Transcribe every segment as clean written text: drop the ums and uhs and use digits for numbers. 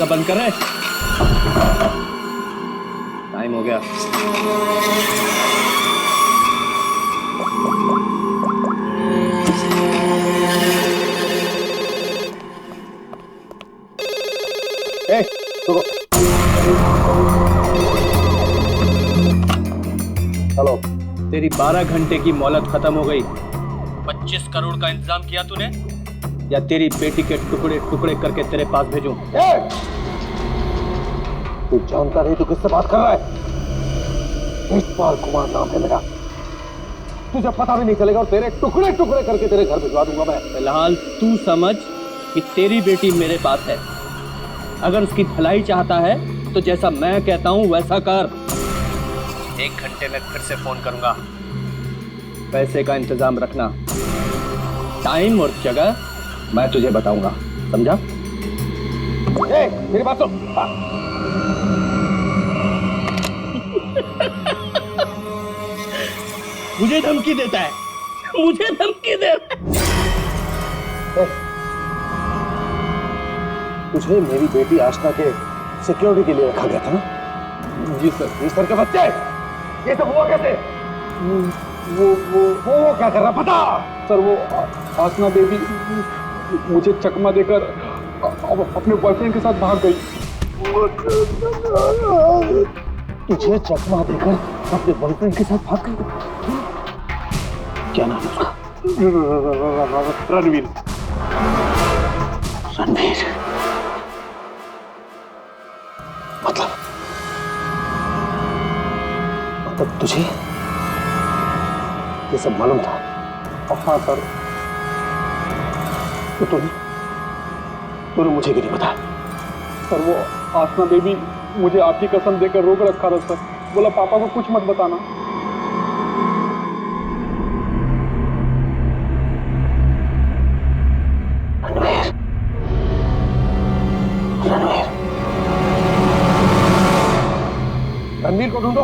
दरवाजा बंद कर रहे। टाइम हो गया। हेलो, तेरी 12 घंटे की मोहलत खत्म हो गई। 25 करोड़ का इंतजाम किया तूने, या तेरी बेटी के टुकड़े टुकड़े करके तेरे पास भेजूं? तू जानता नहीं तू किससे बात कर रहा है? इकबाल कुमार नाम है मेरा। तुझे पता भी नहीं चलेगा और तेरे टुकड़े टुकड़े करके तेरे घर भिजवा दूंगा मैं। फिलहाल तू समझ कि तेरी बेटी मेरे पास है। अगर उसकी भलाई चाहता है तो जैसा मैं कहता हूं वैसा कर। 1 घंटे में फिर से फोन करूंगा। पैसे का इंतजाम रखना। टाइम और जगह मैं तुझे बताऊंगा, समझा? मेरी बात सुन। मुझे धमकी देता है, मुझे धमकी दे रहा है। तुझे मेरी बेटी आशना के सिक्योरिटी के लिए रखा गया था ना? जी सर। जी सर के बच्चे, ये सब हुआ कैसे? वो क्या कर रहा पता? सर वो आसना बेबी मुझे चकमा देकर अपने बॉयफ्रेंड के साथ भाग गई। तुझे चकमा देकर अपने बॉयफ्रेंड के साथ भाग गई? क्या नाम है उसका? रणवीर। रणवीर मतलब तुझे ये सब मालूम था? हाँ सर। तो तूने मुझे क्यों नहीं बताया? सर वो आसना बेबी मुझे आपकी कसम देकर रोक रखा था सर। बोला पापा को कुछ मत बताना। रणवीर को ढूंढो।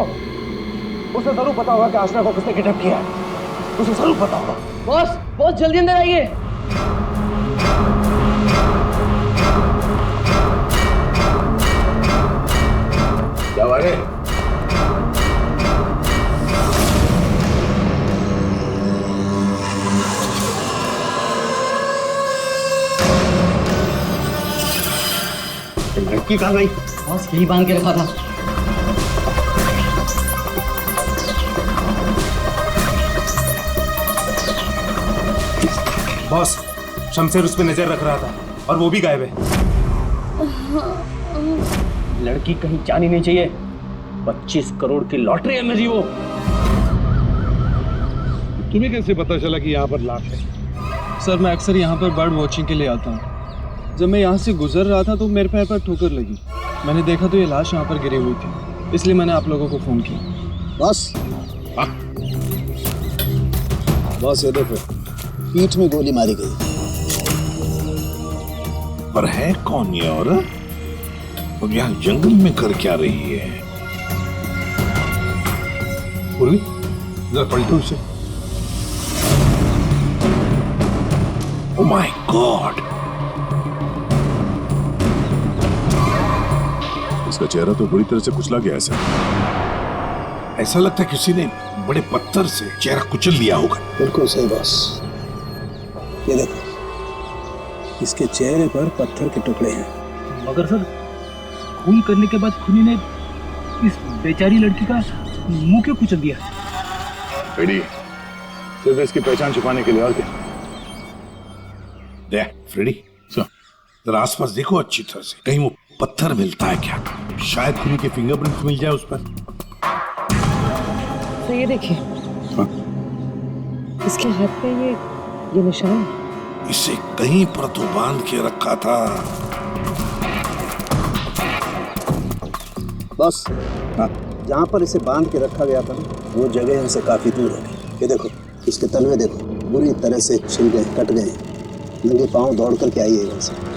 उसे जरूर पता होगा कि आशना को किसने किडनैप किया है। उसे जरूर पता होगा। बॉस, बॉस जल्दी अंदर आइए। क्या हुआ रे? लड़की कहाँ गई? बॉस यही बांध के रखा था। बॉस, शमशेर उस पर नजर रख रहा था और वो भी गायब है। लड़की कहीं जानी नहीं चाहिए। 25 करोड़ की लॉटरी है मेरी वो। तुम्हें कैसे पता चला कि यहाँ पर लाश है? सर मैं अक्सर यहाँ पर बर्ड वॉचिंग के लिए आता हूँ। जब मैं यहाँ से गुजर रहा था तो मेरे पैर पर ठोकर लगी। मैंने देखा तो ये लाश यहाँ पर गिरी हुई थी, इसलिए मैंने आप लोगों को फोन किया। बस बस ये देखो, पीठ में गोली मारी गई। पर है कौन ये औरत? और यहाँ जंगल में कर क्या रही है? पूर्वी, जरा पलटो उसे। Oh my God! इसका चेहरा तो बुरी तरह से कुचला गया है सर। ऐसा लगता है किसी ने बड़े पत्थर से चेहरा कुचल दिया होगा। बिल्कुल सही बॉस। ये देखो, इसके चेहरे पर पत्थर के टुकड़े हैं। मगर सर, खून करने के बाद खूनी ने इस बेचारी लड़की का मुंह क्यों कुचल दिया? फ्रेडी, सिर्फ इसकी पहचान छुपाने के लिए, और क्या? देख फ्रेडी, जरा आसपास देखो अच्छी तरह से, कहीं वो पत्थर मिलता है क्या? शायद खूनी के फिंगरप्रिंट्स मिल जाए उस पर। तो ये देखिए, इसके हाथ पे ये निशान है। इसे कहीं पर तो बांध के रखा था। बस जहाँ पर इसे बांध के रखा गया था वो जगह हमसे काफी दूर होगी। ये देखो, इसके तलवे देखो, बुरी तरह से छिल गए, कट गए। नंगे पांव दौड़ करके आई है वहां से।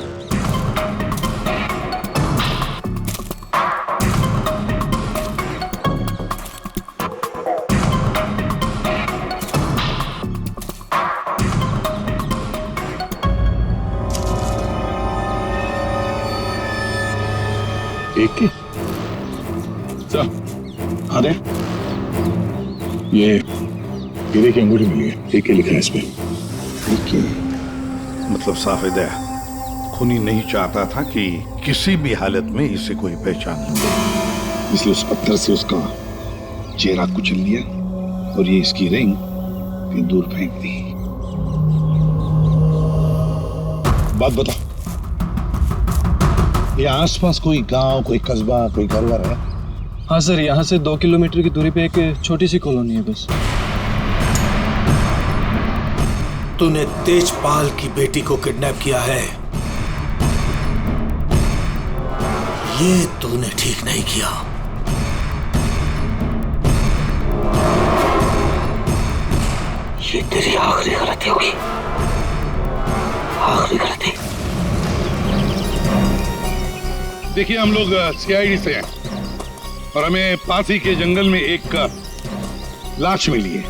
एक की सर, हाँ दे। ये हीरे की अंगूठी मिली है, एक के लिखा है इस पे। ठीक है, मतलब साफ है, खूनी नहीं चाहता था कि किसी भी हालत में इसे कोई पहचान ले, इसलिए उस पत्थर से उसका चेहरा कुचल लिया और ये इसकी रिंग फिर दूर फेंक दी। बात बता, ये आसपास कोई गांव, कोई कस्बा, कोई घर वर है? हाँ सर, यहाँ से 2 किलोमीटर की दूरी पे एक छोटी सी कॉलोनी है बस। तूने तेजपाल की बेटी को किडनैप किया है, ये तूने ठीक नहीं किया। ये तेरी आखिरी गलती होगी, आखिरी गलती। देखिए, हम लोग सीआईडी से हैं और हमें पास ही के जंगल में एक लाश मिली है,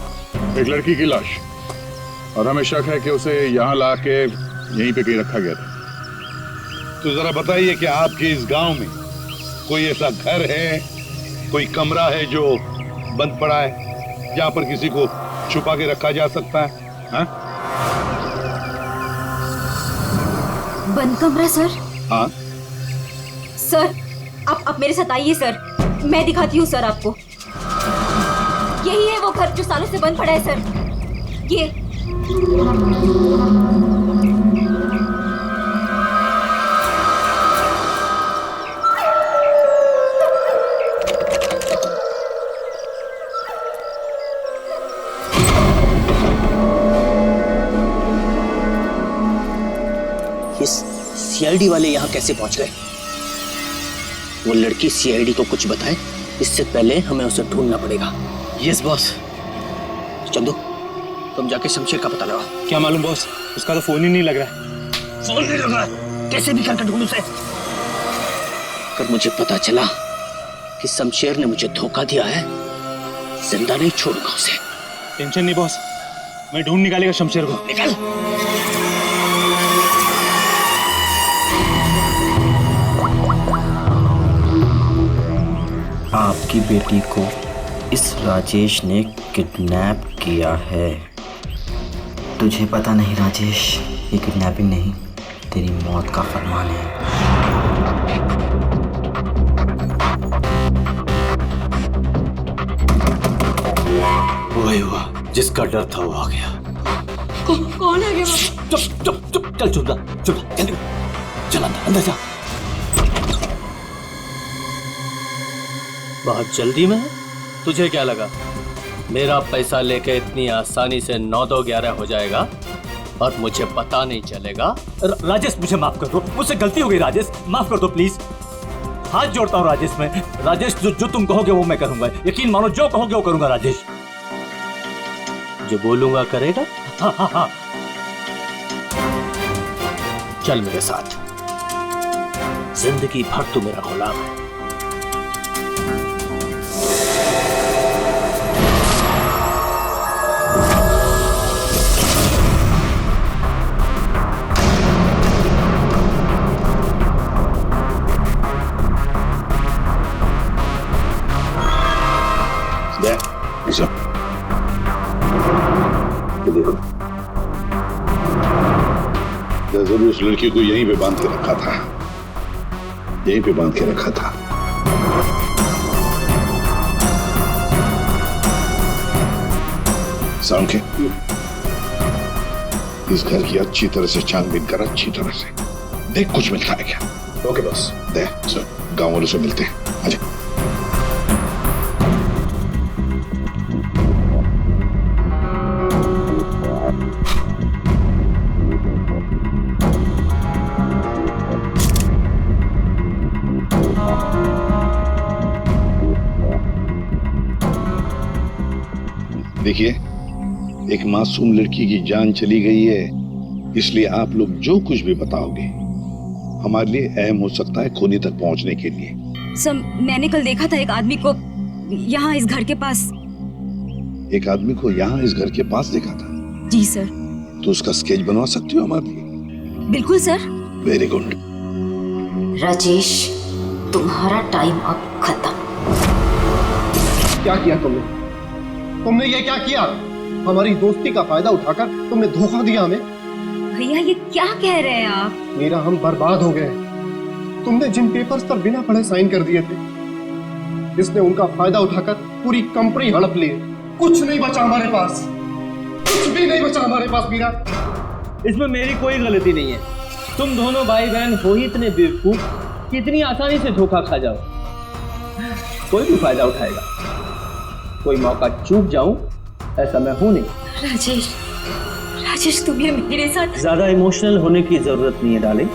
एक लड़की की लाश, और हमें शक है कि उसे यहाँ ला के यहीं पे कहीं रखा गया था। तो जरा बताइए कि आपके इस गांव में कोई ऐसा घर है, कोई कमरा है जो बंद पड़ा है, जहां पर किसी को छुपा के रखा जा सकता है? हाँ? बंद कमरा सर? हाँ सर, आप मेरे साथ आइए सर, मैं दिखाती हूँ सर आपको। यही है वो घर जो सालों से बंद पड़ा है सर। ये सीआईडी वाले यहाँ कैसे पहुंच गए? वो लड़की सीआईडी को कुछ बताए इससे पहले हमें उसे ढूंढना पड़ेगा। Yes boss. चंदू, तुम जाके शमशेर का पता लगाओ। क्या मालूम बॉस, उसका तो फोन ही नहीं लग रहा है। फोन नहीं लग रहा है? कैसे भी करके ढूंढूं उसे। अगर मुझे पता चला कि शमशेर ने मुझे धोखा दिया है, जिंदा नहीं छोड़ूंगा उसे। टेंशन नहीं बॉस, मैं ढूंढ निकालेगा शमशेर को। निकल। आपकी बेटी को इस राजेश ने किडनैप किया है। तुझे पता नहीं राजेश, ये किडनैपिंग नहीं, तेरी मौत का फरमान है। वही हुआ जिसका डर था, वो आ गया। कौन है? चुप चुप चुप, चल चुप चुप, जल्दी चल अंदर जा। बहुत जल्दी में? तुझे क्या लगा मेरा पैसा लेके इतनी आसानी से 9-2-11 हो जाएगा और मुझे पता नहीं चलेगा? राजेश मुझे माफ कर दो, मुझसे गलती हो गई राजेश, माफ कर दो प्लीज। हाथ जोड़ता हूँ राजेश, मैं राजेश जो तुम कहोगे वो मैं करूंगा, यकीन मानो जो कहोगे वो करूंगा राजेश। जो बोलूंगा करेगा? हाँ हाँ हाँ। चल मेरे साथ, जिंदगी भर तू मेरा गुलाम है। देखो, जरूर उस लड़की को यहीं पे बांध के रखा था, यहीं पे बांध के रखा था। सांखे, इस घर की अच्छी तरह से छानबीन कर, अच्छी तरह से देख कुछ मिलता है क्या। Okay boss. दे गांव वालों से मिलते हैं, आजा। देखिए, एक मासूम लड़की की जान चली गई है, इसलिए आप लोग जो कुछ भी बताओगे हमारे लिए अहम हो सकता है खूनी तक पहुंचने के लिए। सर, मैंने कल देखा था एक आदमी को यहाँ इस घर के पास। एक आदमी को यहाँ इस घर के पास देखा था? जी सर। तो उसका स्केच बनवा सकती हो हमारे लिए? बिल्कुल सर। Very good. राजेश, तुम्हारा टाइम अब खत्म। क्या किया तुमने? तुमने ये क्या किया? हमारी दोस्ती का फायदा उठाकर तुमने धोखा दिया हमें। भैया ये क्या कह रहे हैं आप? मीरा, हम बर्बाद हो गए। तुमने जिन पेपर्स पर बिना पढ़े साइन कर दिए थे, इसने उनका फायदा उठाकर पूरी कंपनी हड़प ली। कुछ नहीं बचा हमारे पास, कुछ भी नहीं बचा हमारे पास मीरा। इसमें मेरी कोई गलती नहीं है। तुम दोनों भाई बहन हो ही इतने बेवकूफ कि इतनी आसानी से धोखा खा जाओ। कोई भी फायदा उठाएगा, कोई मौका चूक जाऊं ऐसा मैं हूं नहीं। राजेश, राजेश तुम ये मेरे साथ। ज्यादा इमोशनल होने की जरूरत नहीं है डार्लिंग।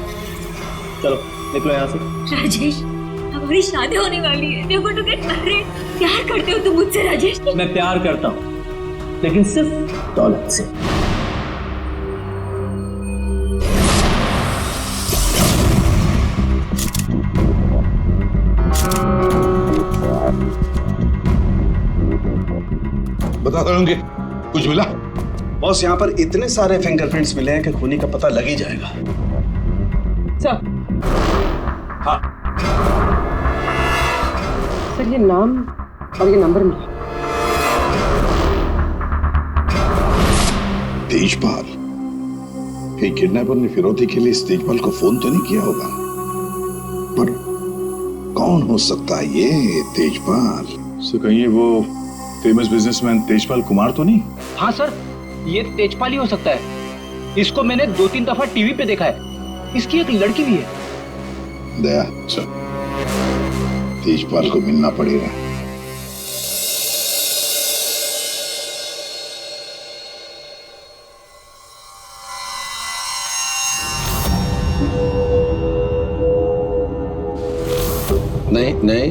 चलो निकलो यहाँ से। राजेश हमारी शादी होने वाली है। देखो तो अरे प्यार करते हो तुम मुझसे राजेश? मैं प्यार करता हूँ, लेकिन सिर्फ दौलत से। बता दोगे कुछ मिला? बॉस, यहाँ पर इतने सारे फिंगरप्रिंट्स मिले हैं कि खूनी का पता लग ही जाएगा। सर, हाँ, सर ये नाम और ये नंबर मिला। तेजपाल। कहीं किडनैपर ने फिरौती के लिए इस तेजपाल को फोन तो नहीं किया होगा, पर कौन हो सकता है ये तेजपाल? सो कहीं वो फेमस बिजनेसमैन तेजपाल कुमार तो नहीं? हाँ सर, ये तेजपाल ही हो सकता है। इसको मैंने 2-3 दफा टीवी पे देखा है। इसकी एक लड़की भी है। दया, चल तेजपाल को मिलना पड़ेगा। नहीं नहीं,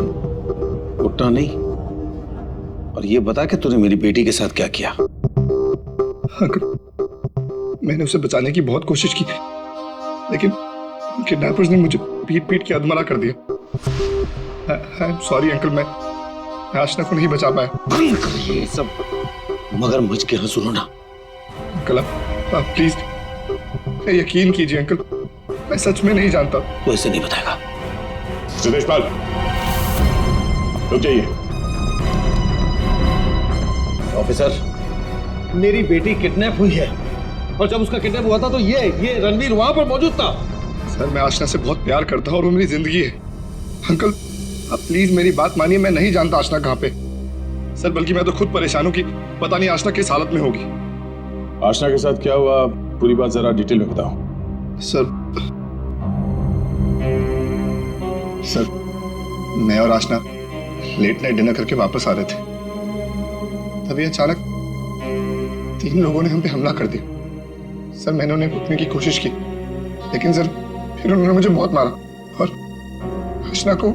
उठना नहीं। और ये बता कि तूने मेरी बेटी के साथ क्या किया? मैंने उसे बचाने की बहुत कोशिश की, लेकिन किडनैपर्स ने मुझे पीट पीट के अधमरा कर दिया। आई एम सॉरी अंकल, मैं आशना को नहीं बचा पाया। ये सब मगर मुझ के यहाँ सुनो ना। अंकल आप प्लीज यकीन कीजिए अंकल, मैं सच में नहीं जानता। वो ऐसे नहीं बताएगा। तेजपाल रुक जाइए। ऑफिसर, मेरी बेटी किडनैप हुई है, और जब उसका किडनैप हुआ था तो ये रणवीर वहां पर मौजूद था। सर मैं आशना से बहुत प्यार करता हूँ और वो मेरी जिंदगी है। अंकल आप प्लीज मेरी बात मानिए, मैं नहीं जानता आशना कहाँ पे। सर बल्कि मैं तो खुद परेशान हूँ कि पता नहीं आशना किस हालत में होगी। आशना के साथ क्या हुआ, पूरी बात जरा डिटेल में बताओ। सर मैं और आशना लेट नाइट डिनर करके वापस आ रहे थे, तभी अचानक 3 लोगों ने हम पे हमला कर दिया। सर मैंने उन्हें रोकने की कोशिश की, लेकिन सर फिर उन्होंने मुझे बहुत मारा और आशना को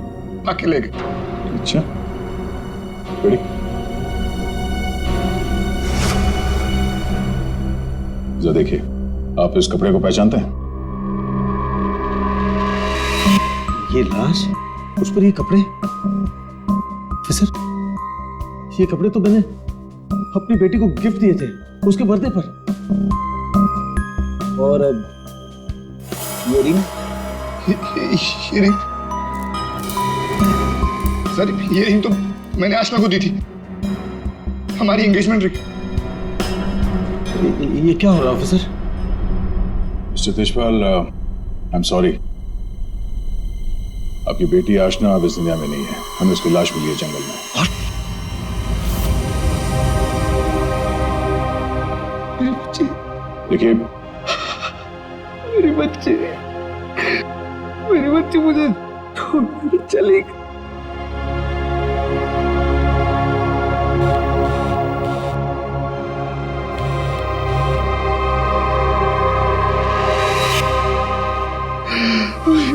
आके ले गए। अच्छा, रेडी? जरा देखिए, आप इस कपड़े को पहचानते हैं? ये लाश, उस पर ये कपड़े। सर ये कपड़े तो मैंने अपनी बेटी को गिफ्ट दिए थे उसके बर्थडे पर। और ये रिंग, सर ये रिंग तो मैंने आशना को दी थी, हमारी एंगेजमेंट रिंग। ये क्या हो रहा है officer? Mister Tejpal, I am sorry, आपकी बेटी आशना अब इस दुनिया में नहीं है। हमें उसकी लाश मिली है जंगल में। मेरे बच्चे, देखिए मेरे बच्चे, मेरे बच्चे मुझे छोड़ चले गए।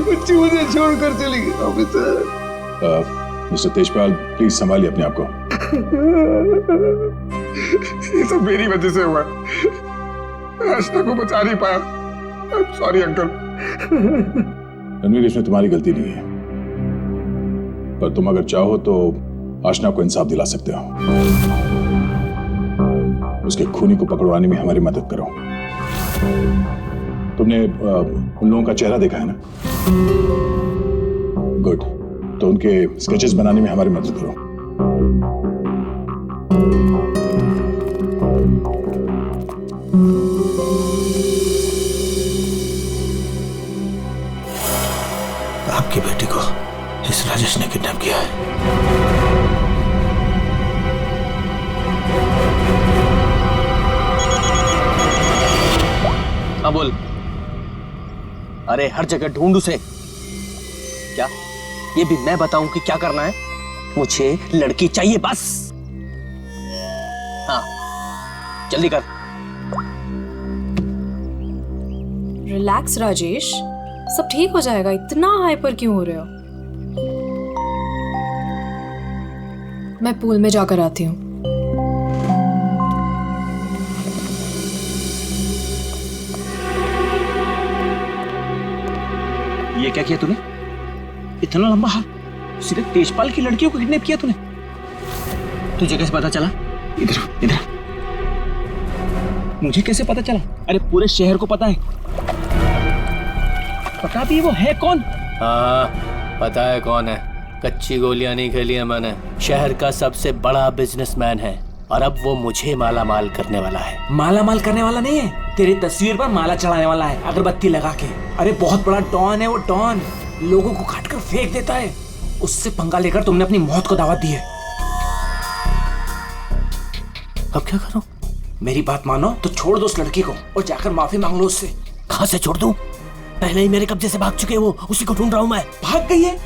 बच्ची मुझे छोड़कर चली गई ऑफिसर। मिस्टर तेजपाल प्लीज संभालिए अपने आप को। ये सब मेरी वजह से हुआ, आशना को बचा नहीं पाया। Sorry uncle. रणवीर, इसमें तुम्हारी गलती नहीं है, पर तुम अगर चाहो तो आशना को इंसाफ दिला सकते हो। उसके खूनी को पकड़वाने में हमारी मदद करो। तुमने उन लोगों का चेहरा देखा है ना? गुड, तो उनके स्केचेस बनाने में हमारी मदद करो। आपकी बेटी को इस राजेश ने किडनैप किया है। हाँ बोल। अरे हर जगह ढूंढ उसे। क्या ये भी मैं बताऊं कि क्या करना है? मुझे लड़की चाहिए बस। हाँ जल्दी कर। रिलैक्स राजेश, सब ठीक हो जाएगा। इतना हाइपर क्यों हो रहे हो? मैं पूल में जाकर आती हूँ। ये क्या किया तूने? इतना लंबा हाथ, सीधे तेजपाल की लड़कियों को किडनैप किया तूने? तुझे कैसे पता चला? इधर इधर। मुझे कैसे पता चला? अरे पूरे शहर को पता है। पता भी वो है कौन? हाँ पता है कौन है। कच्ची गोलियां नहीं खेली है मैंने। शहर का सबसे बड़ा बिजनेसमैन है और अब वो मुझे माला माल करने वाला है। माला माल करने वाला नहीं है, तेरी तस्वीर पर माला चढ़ाने वाला है, अगरबत्ती लगा के। अरे बहुत बड़ा डॉन है वो। डॉन लोगों को काट कर फेंक देता है। उससे पंगा लेकर तुमने अपनी मौत को दावत दी है। अब क्या करूं? मेरी बात मानो तो छोड़ दो उस लड़की को और जाकर माफी मांग लो उससे। कहां से छोड़ दूं? पहले ही मेरे कब्जे से भाग चुके हैं वो, उसी को ढूंढ रहा हूं मैं। भाग गई है?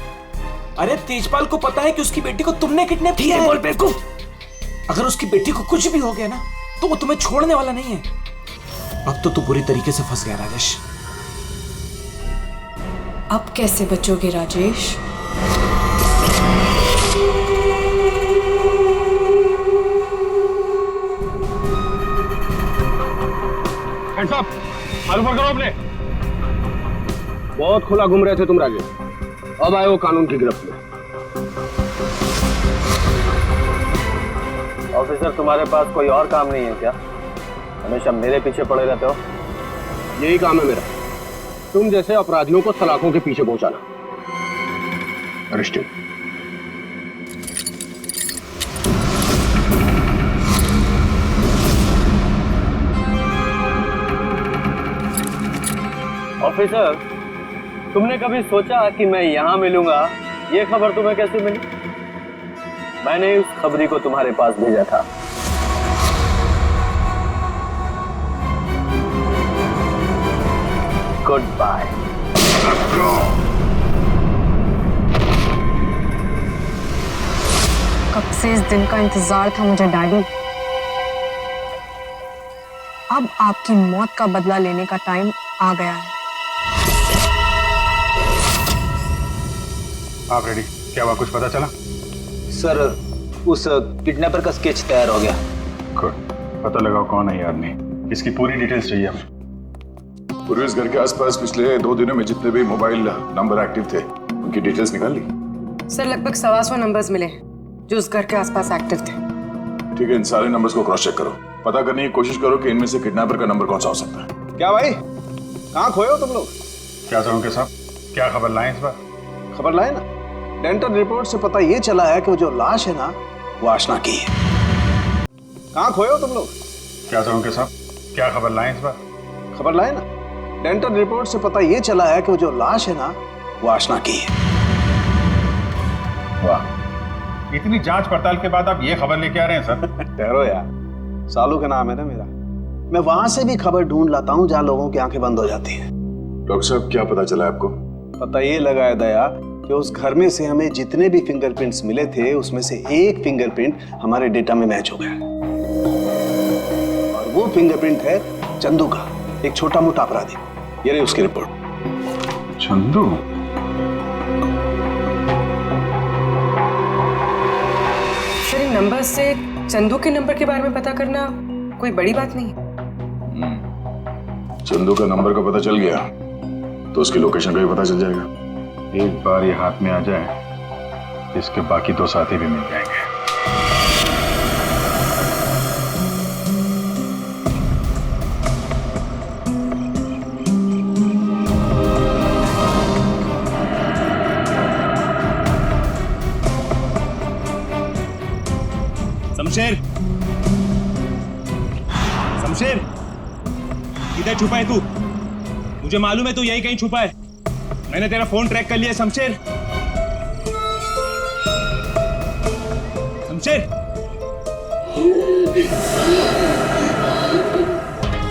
अरे तेजपाल को पता है कि उसकी बेटी को तुमने किडनैप किया है। बोल बेवकूफ। अगर उसकी बेटी को कुछ भी हो गया ना तो वो तुम्हें छोड़ने वाला नहीं है। अब तो तू बुरी तरीके से फंस गया राजेश। अब कैसे बचोगे राजेश? मालूम करो अपने। बहुत खुला घूम रहे थे तुम राजेश, अब आए हो कानून की गिरफ्त में। ऑफिसर तुम्हारे पास कोई और काम नहीं है क्या? हमेशा मेरे पीछे पड़े रहते हो। यही काम है मेरा, तुम जैसे अपराधियों को सलाखों के पीछे पहुंचाना। अरेस्टेड। ऑफिसर, तुमने कभी सोचा कि मैं यहां मिलूंगा? ये खबर तुम्हें कैसे मिली? मैंने उस खबरी को तुम्हारे पास भेजा था। Good bye. कब से इस दिन का इंतजार था मुझे डैडी। अब आपकी मौत का बदला लेने का टाइम आ गया है। आप रेडी? क्या हुआ, कुछ पता चला? सर उस किडनैपर का स्केच तैयार हो गया। गुड, पता लगाओ कौन है ये आदमी। इसकी पूरी डिटेल्स चाहिए हमें। पूरे इस घर के आसपास पिछले 2 दिनों में जितने भी मोबाइल नंबर एक्टिव थे उनकी डिटेल्स निकाल ली? सर लगभग 125 नंबर्स मिले जो उस घर के आसपास एक्टिव थे। ठीक है, इन सारे नंबर्स को क्रॉस चेक करो। पता करने की कोशिश करो कि इनमें से किडनैपर का नंबर कौन सा हो सकता है। क्या भाई, कहाँ खोए हो तुम लोग? क्या करूं के साहब, क्या खबर लाएं इस बार? खबर लाए ना, डेंटल रिपोर्ट से पता ये चला है कि वो जो लाश है ना वो आशना की है। कहाँ खोए हो तुम लोग? क्या करूं के साहब, क्या खबर लाएं इस बार? खबर लाए ना, डेंटल रिपोर्ट से पता ये चला है कि वो जो लाश है ना वो आशना की है। वाह, इतनी जांच पड़ताल के बाद आप ये खबर लेके आ रहे हैं सर? ठहरो यार, सालू का नाम है ना मेरा। मैं वहां से भी खबर ढूंढ लाता हूँ जहाँ लोगों की आंखें बंद हो जाती हैं। डॉक्टर साहब, क्या पता चला आपको? पता ये लगा है दया कि उस घर में से हमें जितने भी फिंगरप्रिंट्स मिले थे उसमें से एक फिंगरप्रिंट हमारे डेटा में मैच हो गया और वो फिंगरप्रिंट है चंदू का, एक छोटा मोटा अपराधी। ये रही उसकी रिपोर्ट। चंदू? सर इन नंबर से चंदू के नंबर के बारे में पता करना कोई बड़ी बात नहीं है। चंदू का नंबर का पता चल गया तो उसकी लोकेशन का भी पता चल जाएगा। एक बार ये हाथ में आ जाए इसके बाकी 2 साथी भी मिल जाएंगे। शमशेर, शमशेर, किधर छुपा है तू? मुझे मालूम है तू यही कहीं छुपा है। मैंने तेरा फोन ट्रैक कर लिया शमशेर। शमशेर,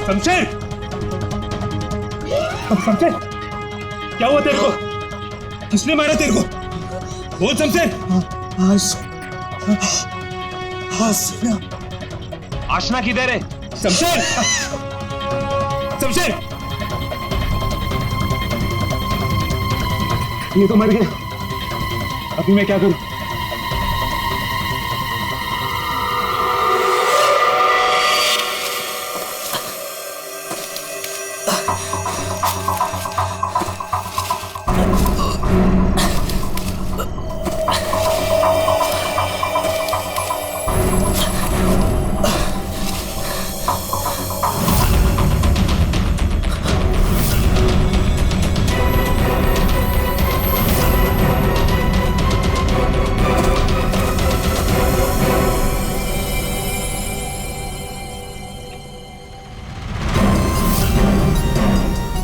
शमशेर, शमशेर, क्या हुआ तेरे को? किसने मारा तेरे को? बोल शमशेर। आशना किधर है? शमशेर, शमशेर, ये तो मर गया। अभी मैं क्या करूं?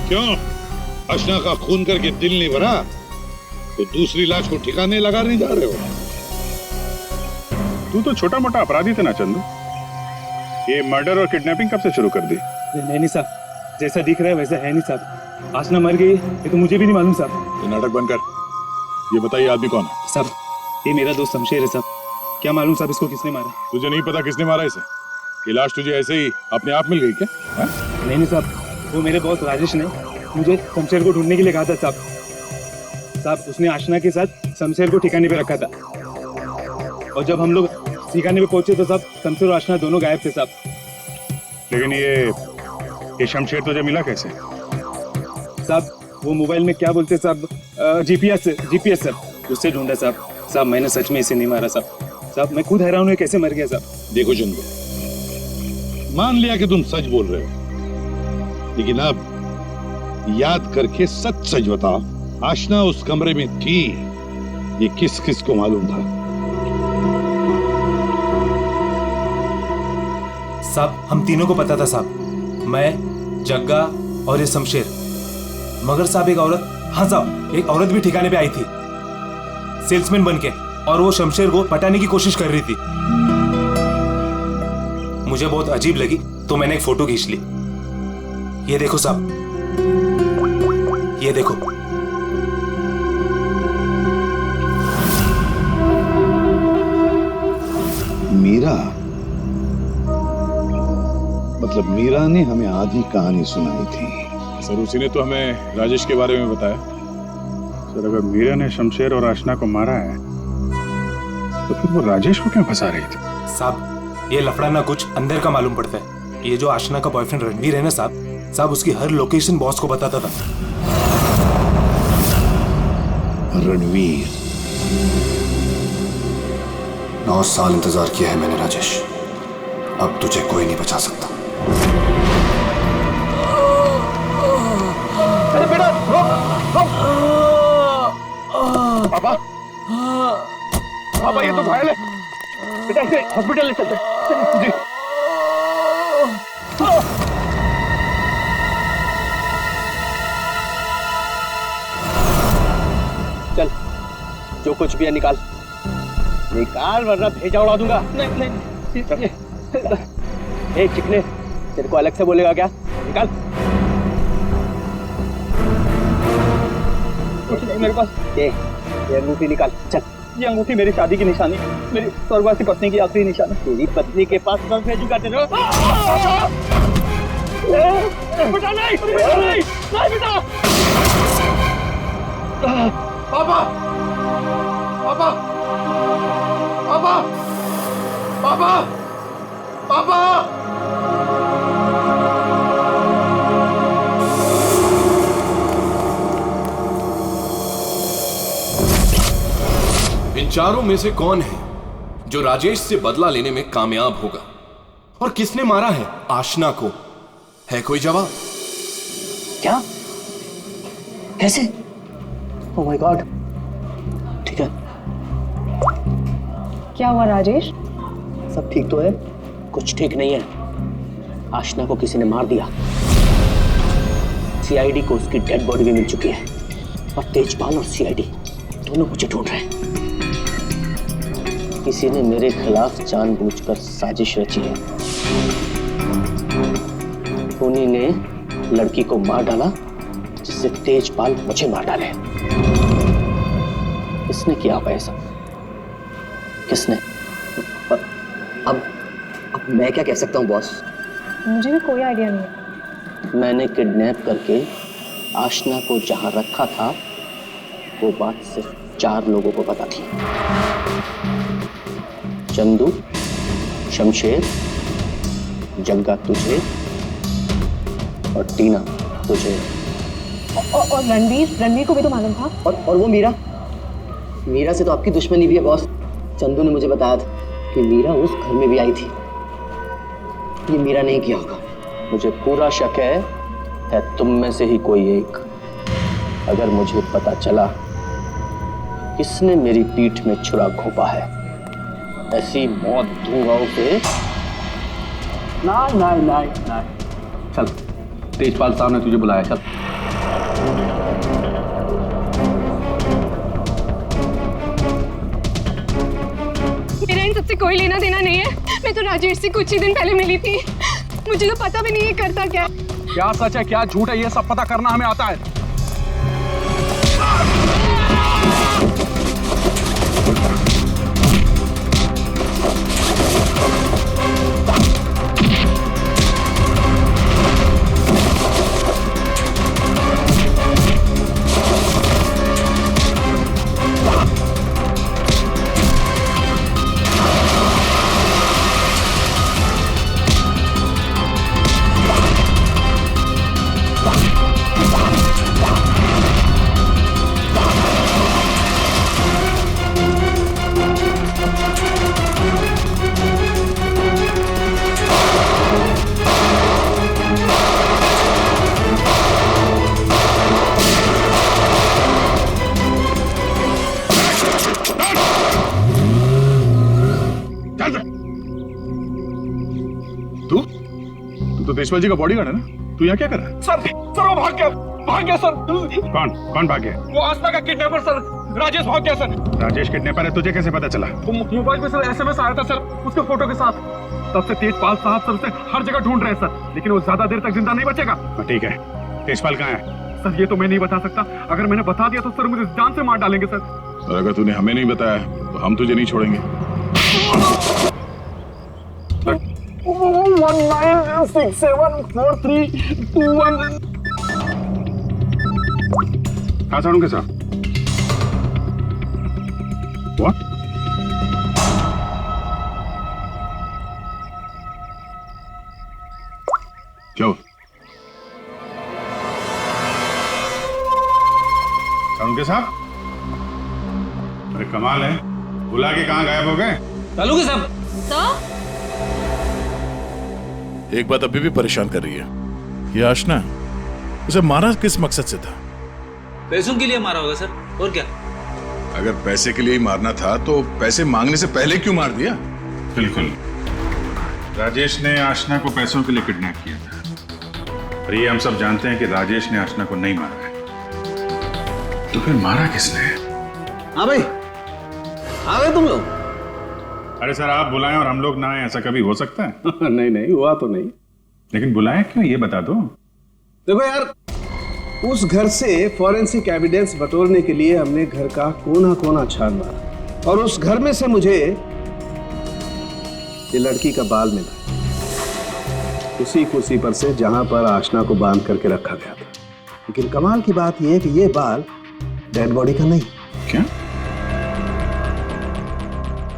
क्यों? अशना का खून करके दिल नहीं भरा तो दूसरी लाश को ठिकाने लगा नहीं जा रहे हो? तू तो छोटा मोटा अपराधी था ना चंदू। ये मर्डर और किडनैपिंग कब से शुरू कर दी? नहीं साहब, जैसा दिख रहा है वैसा है नहीं साहब। आशना मर गई ये तो मुझे भी नहीं मालूम साहब। ये नाटक बंद कर। ये बताइए आदमी कौन है? साहब ये मेरा दोस्त शमशेर है साहब। क्या मालूम साहब इसको किसने मारा? तुझे नहीं पता किसने मारा इसे? ये लाश तुझे ऐसे ही अपने आप मिल गई क्या? नहीं साहब, वो मेरे बॉस राजेश ने मुझे शमशेर को ढूंढने के लिए कहा था साहब। साहब उसने आशना के साथ शमशेर को ठिकाने पे रखा था और जब हम लोग ठिकाने पे पहुंचे तो साहब शमशेर और आशना दोनों गायब थे साहब। लेकिन ये शमशेर तुझे मिला कैसे? साहब वो मोबाइल में क्या बोलते साहब, जीपीएस सर, उससे ढूंढा साहब। साहब मैंने सच में इसे नहीं मारा साहब। साहब मैं खुद हैरान हूँ कैसे मर गया साहब। देखो चंदू, मान लिया कि तुम सच बोल रहे हो, लेकिन अब याद करके सच सच बताओ, आशना उस कमरे में थी, ये किस किस को मालूम था? साहब हम तीनों को पता था साहब, मैं, जग्गा और ये शमशेर। मगर साहब एक औरत, हाँ साहब एक औरत भी ठिकाने पे आई थी सेल्समैन बनके, और वो शमशेर को पटाने की कोशिश कर रही थी। मुझे बहुत अजीब लगी तो मैंने एक फोटो खींच ली। ये देखो साहब, ये देखो। मीरा, मतलब मीरा ने हमें आधी कहानी सुनाई थी। सर उसी ने तो हमें राजेश के बारे में बताया। सर अगर मीरा ने शमशेर और आशना को मारा है तो फिर वो राजेश को क्यों फंसा रही थी? साहब ये लफड़ा ना कुछ अंदर का मालूम पड़ता है। ये जो आशना का बॉयफ्रेंड रणवीर है ना साहब, साहब उसकी हर लोकेशन बॉस को बताता था। रणवीर, 9 साल इंतजार किया है मैंने राजेश, अब तुझे कोई नहीं बचा सकता। अरे बेटा रोक रोक। पापा पापा ये तो घायल है बेटा, इसे हॉस्पिटल ले चलते जी। चल जो कुछ भी है निकाल वरना भेजा उड़ा दूंगा। नहीं ए चिकने, तेरे को अलग से बोलेगा क्या? निकाल। मेरे पास ये अंगूठी निकाल। चल। ये अंगूठी मेरी शादी की निशानी, मेरी स्वर्गवासी पत्नी की आखिरी निशानी। तेरी पत्नी के पास कब भेजूंगा तेरे? बेटा नहीं बेटा। पापा पापा पापा पापा पापा। इन चारों में से कौन है जो राजेश से बदला लेने में कामयाब होगा, और किसने मारा है आशना को? है कोई जवाब? क्या? कैसे? Oh my God. ठीक है। क्या हुआ राजेश? सब ठीक तो है? कुछ ठीक नहीं है। आशना को किसी ने मार दिया। सीआईडी को उसकी डेड बॉडी भी मिल चुकी है और तेजपाल और सीआईडी दोनों मुझे ढूंढ रहे हैं। किसी ने मेरे खिलाफ जानबूझकर साजिश रची है। उन्हीं ने लड़की को मार डाला जिससे तेजपाल मुझे मार डाले। किसने किया होगा ये सब? किसने? अब मैं क्या कह सकता हूँ बॉस? मुझे भी कोई आइडिया नहीं है। मैंने किडनैप करके आशना को जहां रखा था वो बात सिर्फ 4 लोगों को पता थी। चंदू, शमशेर, जग्गा तुझे और टीना तुझे। और रणवीर को भी तो मालूम था। और वो मीरा से तो आपकी दुश्मनी भी है बॉस। चंदू ने मुझे बताया था कि मीरा उस घर में भी आई थी। ये मीरा नहीं किया होगा। मुझे पूरा शक है तुम में से ही कोई एक। अगर मुझे पता चला किसने मेरी पीठ में छुरा घोंपा है, ऐसी मौत दूंगा उसे। ना चल, तेजपाल साहब ने तुझे बुलाया, चल। मेरा इन सबसे कोई लेना देना नहीं है। मैं तो राजेश से कुछ ही दिन पहले मिली थी। मुझे तो पता भी नहीं है करता क्या। क्या सच है क्या झूठ है ये सब पता करना हमें आता है। तेजपाल जी का बॉडीगार्ड है ना? तू यहाँ क्या कर रहा है? सर वो भाग गया सर। कौन भाग गया? वो आस्था का किडनैपर सर, राजेश भाग गया सर। राजेश किडनैपर है, तुझे कैसे पता चला? मोबाइल पे सर SMS आया था सर, उसके फोटो के साथ। तब से तेजपाल साहब सर उसे हर जगह ढूंढ रहे हैं सर, लेकिन वो ज्यादा देर तक जिंदा नहीं बचेगा। ठीक है, तेजपाल कहाँ है? सर ये तो मैं नहीं बता सकता। अगर मैंने बता दिया तो सर मुझे जान से मार डालेंगे सर। और अगर तूने हमें नहीं बताया तो हम तुझे नहीं छोड़ेंगे। 19674321। कहाँ साड़ू के साथ? What? क्या हुआ? साड़ू के साथ? अरे कमाल है, बुला के कहाँ गायब हो गए? चालू के साहब। एक बात अभी भी परेशान कर रही है, ये आशना उसे मारा किस मकसद से था? पैसों के लिए मारा होगा सर, और क्या? अगर पैसे के लिए ही मारना था तो पैसे मांगने से पहले क्यों मार दिया? बिल्कुल, राजेश ने आशना को पैसों के लिए किडनैप किया था। और ये हम सब जानते हैं कि राजेश ने आशना को नहीं मारा है। तो फिर मारा किसने? हाँ भाई, आ गए तुम लोग? अरे सर, आप बुलाएं और हम लोग ना आए, ऐसा कभी हो सकता है? नहीं हुआ तो नहीं। लेकिन बुलाएं क्यों, ये बता दो। देखो यार, उस घर से फॉरेंसिक एविडेंस बटोरने के लिए हमने घर का कोना कोना छान मारा और उस घर में से मुझे ये लड़की का बाल मिला, उसी कुर्सी पर से जहां पर आशना को बांध करके रखा गया था। लेकिन कमाल की बात यह है कि ये बाल डेड बॉडी का नहीं। क्या?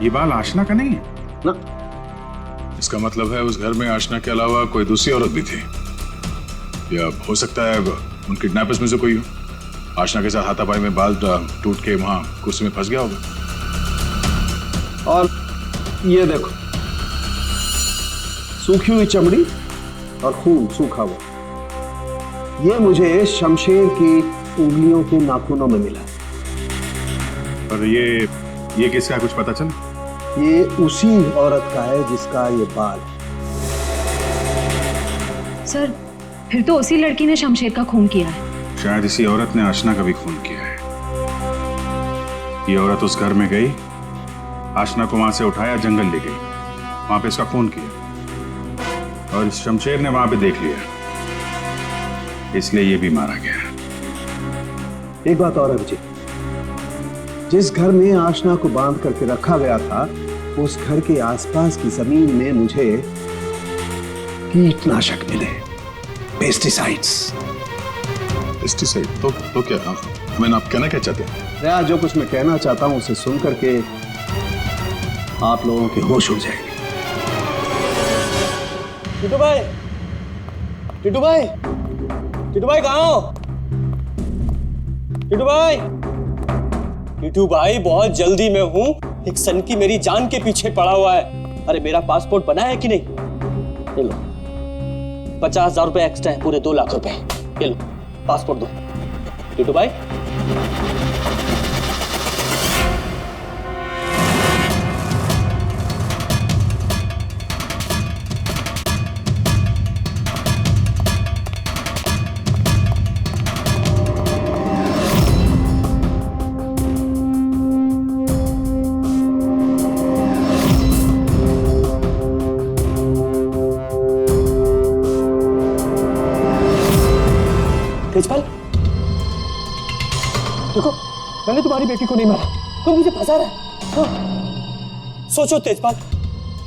ये बाल आशना का नहीं है ना? इसका मतलब है उस घर में आशना के अलावा कोई दूसरी औरत भी थी, या हो सकता है उन किडनैपर्स में से कोई हो। आशना के साथ हाथापाई में बाल टूट के वहां कुर्सी में फंस गया होगा। और ये देखो, सूखी हुई चमड़ी और खून सूखा हुआ, ये मुझे शमशेर की उंगलियों के नाखूनों में मिला। और ये किसका कुछ पता चला? ये उसी औरत का है जिसका ये बाल है। सर फिर तो उसी लड़की ने शमशेर का खून किया है। शायद इसी औरत ने आशना का भी खून किया है। ये औरत उस घर में गई, आशना को वहां से उठाया, जंगल ले गई, वहां पे इसका खून किया और इस शमशेर ने वहां पे देख लिया, इसलिए ये भी मारा गया। एक बात और है विजय, जिस घर में आशना को बांध करके रखा गया था उस घर के आसपास की जमीन में मुझे कीटनाशक मिले, पेस्टिसाइड्स। पेस्टिसाइड तो क्या? मैंने आप कहना क्या चाहते हैं? मैं जो कुछ मैं कहना चाहता हूं उसे सुन करके आप लोगों के होश उड़ जाएंगे। टिटू भाई, टिटू भाई, टिटू भाई कहाँ हो? टिटू भाई, टिटू भाई बहुत जल्दी में हूँ, एक सन की मेरी जान के पीछे पड़ा हुआ है। अरे मेरा पासपोर्ट बना है कि नहीं? ये लो 50,000 रुपए एक्स्ट्रा है, पूरे 2 लाख रुपए। ये लो पासपोर्ट दो। टिटू भाई तेजपाल, देखो मैंने तुम्हारी बेटी को नहीं मारा, तुम मुझे फंसा रहे हो। हाँ। सोचो तेजपाल,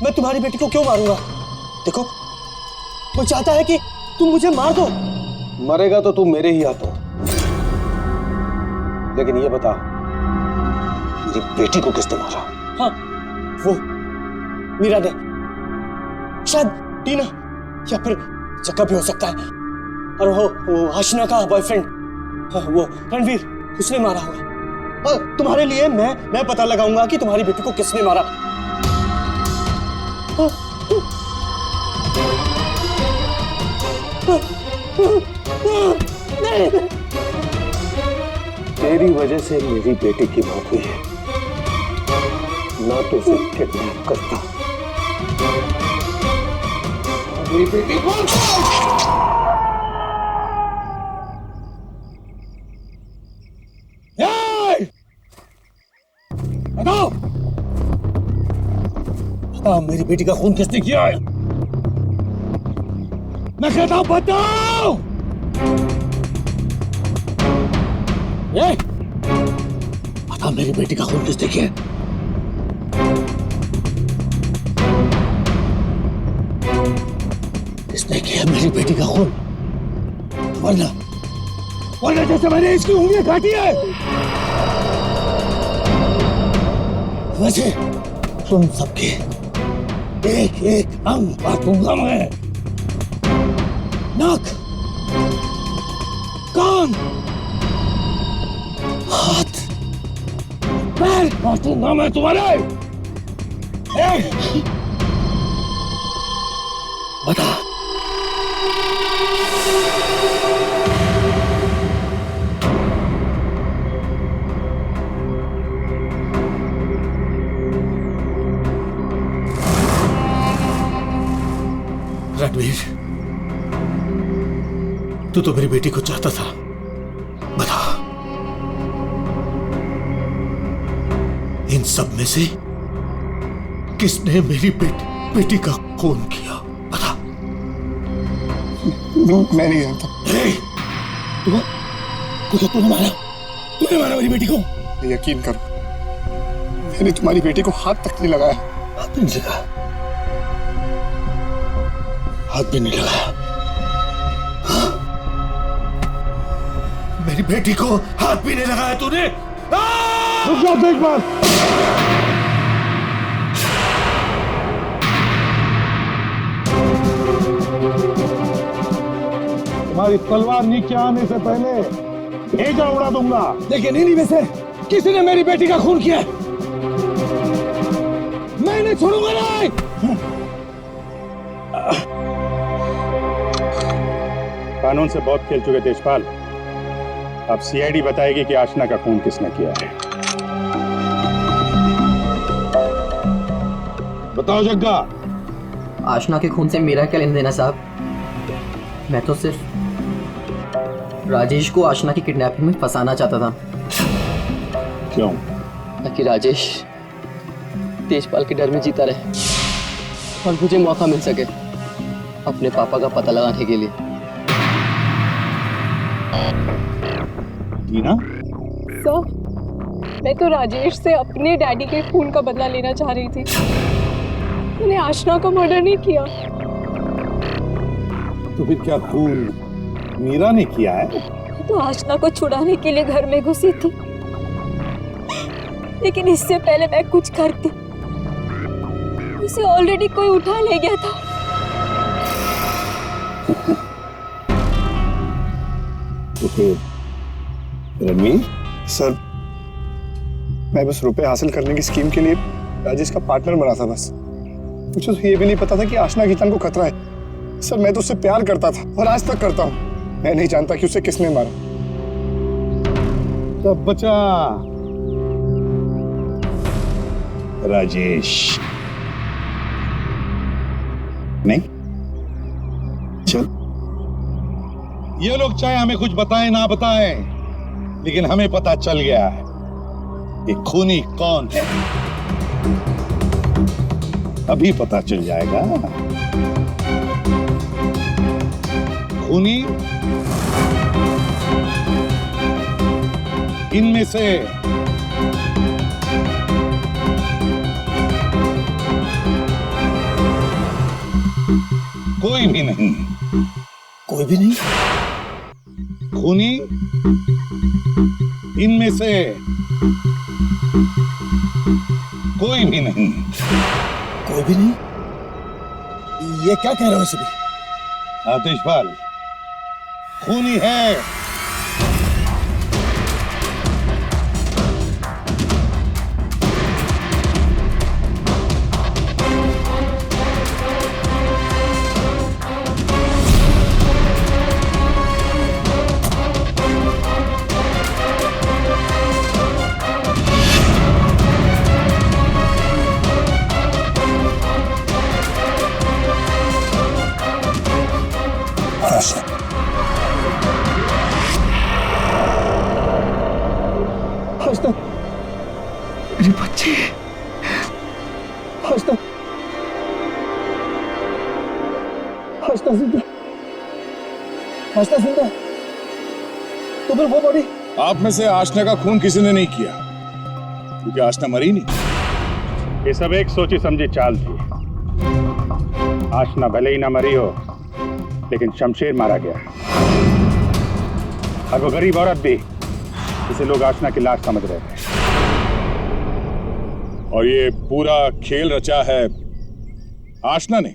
मैं तुम्हारी बेटी को क्यों मारूंगा? देखो वो चाहता है कि तुम मुझे मार दो। मरेगा तो तू मेरे ही हाथों, लेकिन ये बता मेरी बेटी को किसने मारा? हाँ वो मीरा ने, शायद टीना या फिर जक्का भी हो सकता है। और वो आशना का बॉयफ्रेंड, वो रणवीर, उसने मारा होगा। और तुम्हारे लिए मैं पता लगाऊंगा कि तुम्हारी बेटी को किसने मारा। तेरी वजह से मेरी बेटी की मौत हुई है, ना तो उसे किडनैप करता। मेरी बेटी को बताओ, बताओ मेरी बेटी का खून किसने किया है? मैं कहता हूं बताओ। ये बताओ मेरी बेटी का खून किसने किया है? किसने किया मेरी बेटी का खून? वरना जैसे मैंने इसकी उंगलियां काटी है वैसे तुम सबके एक एक अंग काटूंगा मैं। नाक, कान, हाथ, पैर काटूंगा मैं तुम्हारे। बता रणवीर, तू तो मेरी बेटी को चाहता था, बता इन सब में से किसने मेरी बेटी का खून किया? बता। मैं नहीं जानता। तूने मारा मेरी बेटी को? यकीन करो, मैंने तुम्हारी बेटी को हाथ तक नहीं लगाया। हाथ भी नहीं लगाया? हाथ भी नहीं लगाया? मेरी बेटी को हाथ भी नहीं लगाया तूने? रुक जाओ एक बार। तुम्हारी तलवार नीचे आने से पहले भेजा उड़ा दूंगा। लेकिन इन्हीं में से किसी ने मेरी बेटी का खून किया, मैं नहीं छोड़ूंगा। नहीं, कानून से बहुत खेल चुके तेजपाल, अब सीआईडी बताएगी कि आशना का खून किसने किया है। बताओ जग्गा। आशना के खून से मेरा क्या लेना देना साहब? मैं तो सिर्फ राजेश को आशना की किडनैपिंग में फंसाना चाहता था। क्यों? ताकि राजेश तेजपाल के डर में जीता रहे और मुझे मौका मिल सके अपने पापा का पता लगाने के लिए। टीना? सर, मैं तो राजेश से अपने डैडी के खून का बदला लेना चाह रही थी। मैंने आशना का मर्डर नहीं किया। तो फिर क्या खून मीरा ने किया है? तो आशना को छुड़ाने के लिए घर में घुसी थी, लेकिन इससे पहले मैं कुछ करती उसे ऑलरेडी कोई उठा ले गया था। तो फिर रणवीर? सर, मैं बस रुपए हासिल करने की स्कीम के लिए राजेश का पार्टनर बना था बस। मुझे तो ये भी नहीं पता था कि आशना की जान को खतरा है। सर, मैं तो उससे प्यार करता था और आज तक करता हूँ। मैं नहीं जानता कि उसे किसने मारा। तब बचा राजेश। नहीं? चल, ये लोग चाहे हमें कुछ बताएं ना बताएं, लेकिन हमें पता चल गया है कि खूनी कौन है। अभी पता चल जाएगा। खूनी इनमें से कोई भी नहीं। कोई भी नहीं? खूनी इनमें से कोई भी नहीं। कोई भी नहीं? ये क्या कह रहे हो सभी? आतिशपाल खूनी है। मेरे बच्चे, आशना, आशना जिंदा, आशना जिंदा। तो फिर वो बॉडी? आप में से आशना का खून किसी ने नहीं किया, क्योंकि आशना मरी नहीं। ये सब एक सोची समझी चाल थी। आशना भले ही ना मरी हो, लेकिन शमशेर मारा गया, और वो गरीब औरत भी, जिसे लोग आशना की लाश समझ रहे थे। और ये पूरा खेल रचा है आशना ने।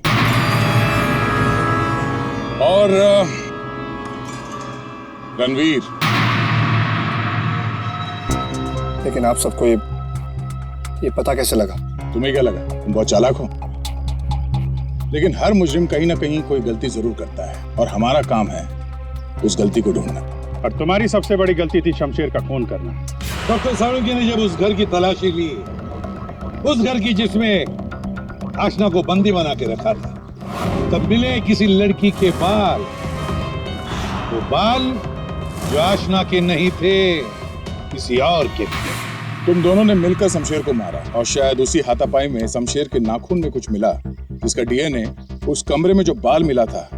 और रणवीर। लेकिन आप सबको ये पता कैसे लगा? तुम्हें क्या लगा तुम बहुत चालाक हो? लेकिन हर मुजरिम कहीं ना कहीं कोई गलती जरूर करता है, और हमारा काम है उस गलती को ढूंढना। और तुम्हारी सबसे बड़ी गलती थी शमशेर का खून करना। डॉक्टर साळुंखे ने जब उस घर की तलाशी ली, उस घर की जिसमें आशना को बंदी बना के रखा था, तब मिले किसी लड़की के बाल। वो बाल जो आशना के नहीं थे, किसी और के थे। तुम दोनों ने मिलकर शमशेर को मारा, और शायद उसी हाथापाई में शमशेर के नाखून में कुछ मिला, जिसका डीएनए उस कमरे में जो बाल मिला था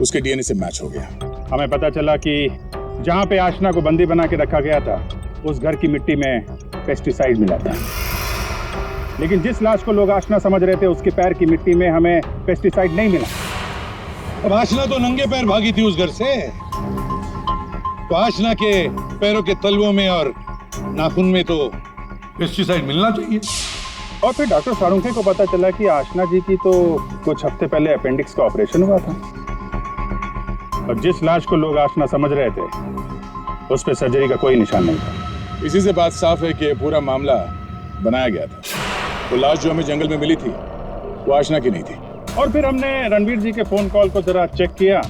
उसके डीएनए से मैच हो गया। हमें पता चला कि जहां पे आशना को बंदी बना के रखा गया था, उस घर की मिट्टी में पेस्टिसाइड मिला था। लेकिन जिस लाश को लोग आशना समझ रहे थे, उसके पैर की मिट्टी में हमें पेस्टिसाइड नहीं मिला। अब आशना तो नंगे पैर भागी थी उस घर से, तो आशना के पैरों के तलवों में और नाखून में तो पेस्टिसाइड मिलना चाहिए। और फिर डॉक्टर साळुंखे को पता चला कि आशना जी की तो कुछ हफ्ते पहले अपेंडिक्स का ऑपरेशन हुआ था, और जिस लाश को लोग आशना समझ रहे थे, उस पे सर्जरी का कोई निशान नहीं था। इसी से बात साफ है कि पूरा मामला बनाया गया था। वो लाश जो हमें जंगल में मिली थी, वो आशना की नहीं थी। और फिर हमने रणवीर जी के फोन कॉल को जरा चेक किया,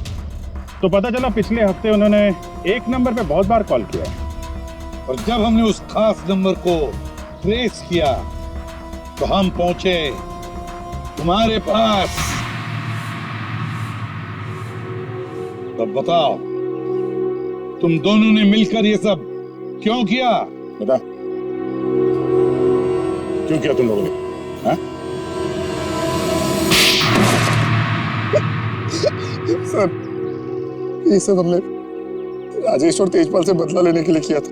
तो पता चला पिछले हफ्ते उन्होंने एक नंबर पे बहुत बार कॉल किया। और जब हमने उस खास नंबर को ट्रेस किया, तो हम पहुंचे तुम्हारे पास। तब बताओ, तुम दोनों ने मिलकर ये सब क्यों किया? बता, क्यों किया तुम लोगों ने? हाँ? सर, ये सब हमने राजेश और तेजपाल से बदला लेने के लिए किया था।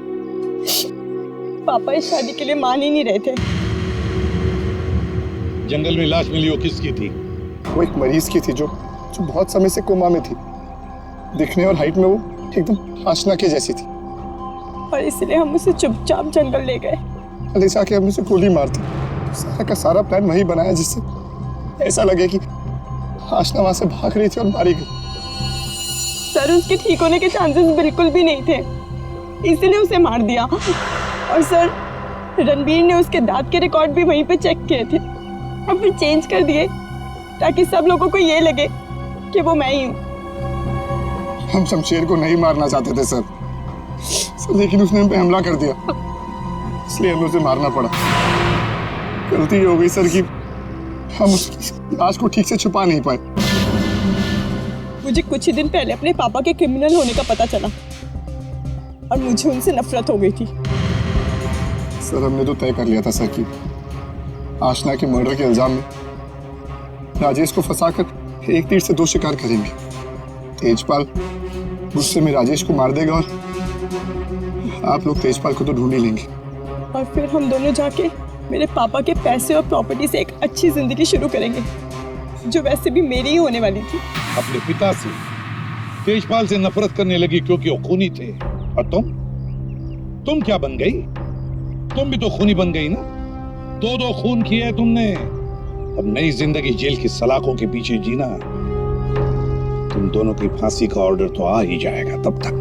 पापा इस शादी के लिए मान ही नहीं रहे थे। जंगल में लाश मिली, वो किसकी थी? वो एक मरीज की थी जो बहुत समय से कोमा में थी। दिखने और हाइट में वो एकदम आशना के जैसी थी। और इसलिए हम उसे चुपचाप जंगल ले गए। ले जाके हम उसे गोली मार दी। सारा का सारा प्लान वही बनाया जिससे ऐसा लगे कि आशना वहां से भाग रही थी और मारी गई। सर, उसके ठीक होने के चांसेस बिल्कुल भी नहीं थे, इसलिए उसे मार दिया। और सर, रणबीर ने उसके दांत के रिकॉर्ड भी वहीं पे चेक किए थे और फिर चेंज कर दिए ताकि सब लोगों को ये लगे कि वो मैं ही हूँ। हम शमशेर को नहीं मारना चाहते थे सर, लेकिन उसने हम पे हमला कर दिया, इसलिए हमें उसे मारना पड़ा। गलती ये हो गई सर कि हम उसकी लाश को ठीक से छुपा नहीं पाए। मुझे कुछ ही दिन पहले अपने पापा के क्रिमिनल होने का पता चला और मुझे उनसे नफरत हो गई थी। सर, हमने तो तय कर लिया था सर कि आशना के मर्डर के इल्जाम में राजेश को फंसाकर एक तीर से दो शिकार करेंगे। तेजपाल गुस्से में राजेश को मार देगा और आप लोग तेजपाल को तो ढूंढ ही लेंगे। और फिर हम दोनों जाके मेरे पापा के पैसे और प्रॉपर्टी से एक अच्छी जिंदगी शुरू करेंगे, जो वैसे भी मेरी ही होने वाली थी। अपने पिता से, तेजपाल से नफरत करने लगी क्योंकि वो खूनी थे। और तुम क्या बन गई? तुम भी तो खूनी बन गई ना। दो खून किए तुमने। अब नई जिंदगी जेल की सलाखों के पीछे जीना। तुम दोनों की फांसी का ऑर्डर तो आ ही जाएगा, तब तक